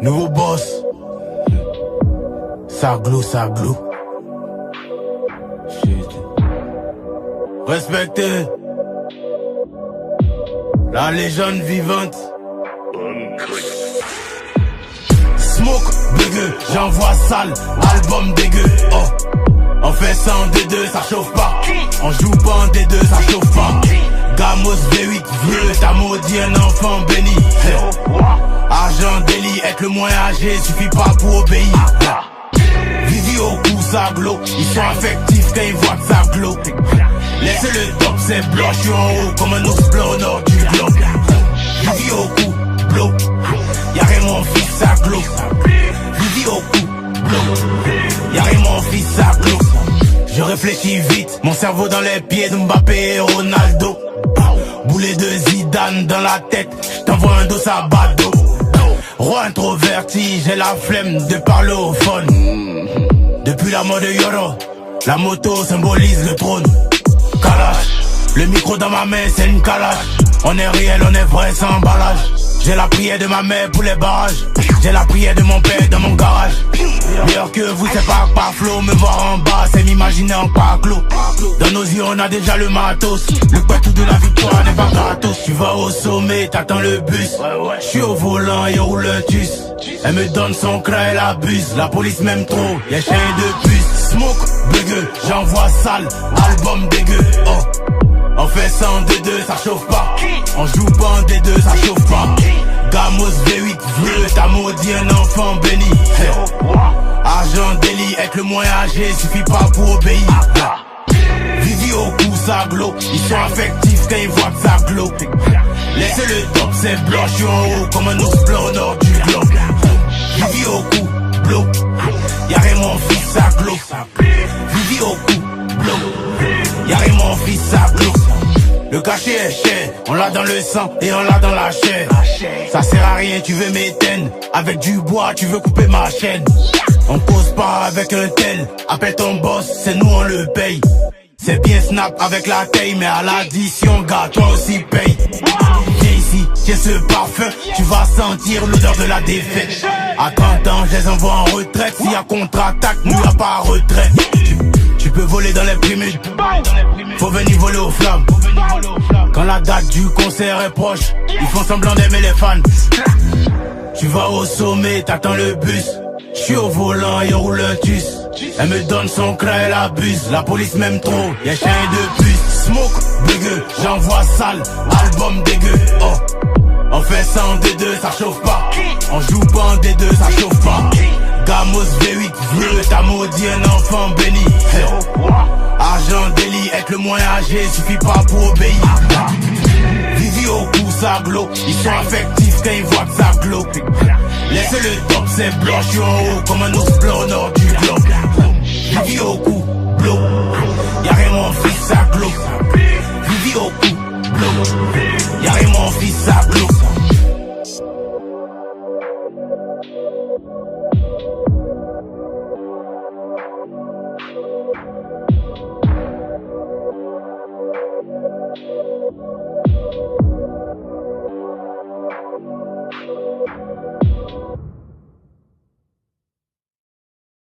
Nouveau boss. Ça glou. Respectez la légende vivante. Smoke, dégueu, j'envoie sale, album dégueu. Oh, on fait ça en D2, ça chauffe pas. On joue pas en D2, ça chauffe pas. Gamos V8, vieux, t'as maudit un enfant béni. Argent, délit, être le moins âgé, suffit pas pour obéir. Vivi au cou, ça glow. Ils sont affectifs quand ils voient que ça glow. Laissez le top, c'est blanc, je suis en haut comme un ours blanc au nord du globe. Vivi au cou, blow. Y'a rien mon fils, ça glow. Vivi au cou, blow. Y'a rien mon fils, ça glow. Je réfléchis vite, mon cerveau dans les pieds de Mbappé et Ronaldo. Boulet de Zidane dans la tête, j't'envoie un dos à Bado. Roi introverti, j'ai la flemme de parler au phone. Depuis la mort de Yoro, la moto symbolise le trône. Kalash, le micro dans ma main c'est une calache. On est réel, on est vrai sans emballage. J'ai la prière de ma mère pour les barrages. J'ai la prière de mon père dans mon garage. Meilleur que vous c'est pas par flow. Me voir en bas c'est m'imaginer en pas clos. Dans nos yeux on a déjà le matos. Le tout de la victoire n'est pas gratos. Tu vas au sommet, t'attends le bus. J'suis au volant et roule le tus. Elle me donne son craie, elle abuse. La police m'aime trop, y'a chien de puce. Smoke, dégueu, j'envoie sale, album dégueu. Oh, on fait ça en D2, ça chauffe pas. On joue pas en D2, ça chauffe pas. Gamos V8, vieux, t'as maudit un enfant béni. Argent, délit, être le moins âgé, suffit pas pour obéir. Vivi au cou, ça glow. Ils sont affectifs quand ils voient que ça glow. Laissez le top, c'est blanc, je suis en haut comme un ours blanc au nord du globe. Vivi au cou, blow. Y'a rien mon fils, ça glow. Vivi au cou, blow. Y'a rien mon fils, ça glow. Le cachet est cher, on l'a dans le sang et on l'a dans la chair. Ça sert à rien, tu veux m'éteindre. Avec du bois, tu veux couper ma chaîne. On cause pas avec un tel. Appelle ton boss, c'est nous on le paye. C'est bien snap avec la taille, mais à l'addition, gars, toi aussi paye. Viens ici, tiens ce parfum, tu vas sentir l'odeur de la défaite. À 30 ans, je les envoie en retraite. S'il y a contre-attaque, nous y'a pas retraite. Tu peux voler dans les primules, faut venir voler aux flammes. Quand la date du concert est proche, ils font semblant d'aimer les fans. Tu vas au sommet, t'attends le bus. J'suis au volant et on roule le tus. Elle me donne son craie, elle abuse. La police m'aime trop, y'a chien de puce. Smoke, dégueu, j'envoie sale, album dégueu. Oh, on fait ça en D2, ça chauffe pas. On joue pas en D2, ça chauffe pas. Gamos V8, vieux, t'as maudit un enfant béni. Argent, délit, être le moins âgé, suffit pas pour obéir. Vivi au cou, ça glow. Ils sont affectifs quand ils voient que ça glow. Laissez le top, c'est blanc, je suis en haut comme un ours blanc au nord du globe. Vivi au cou, blow. Y'a rien mon fils, ça glow.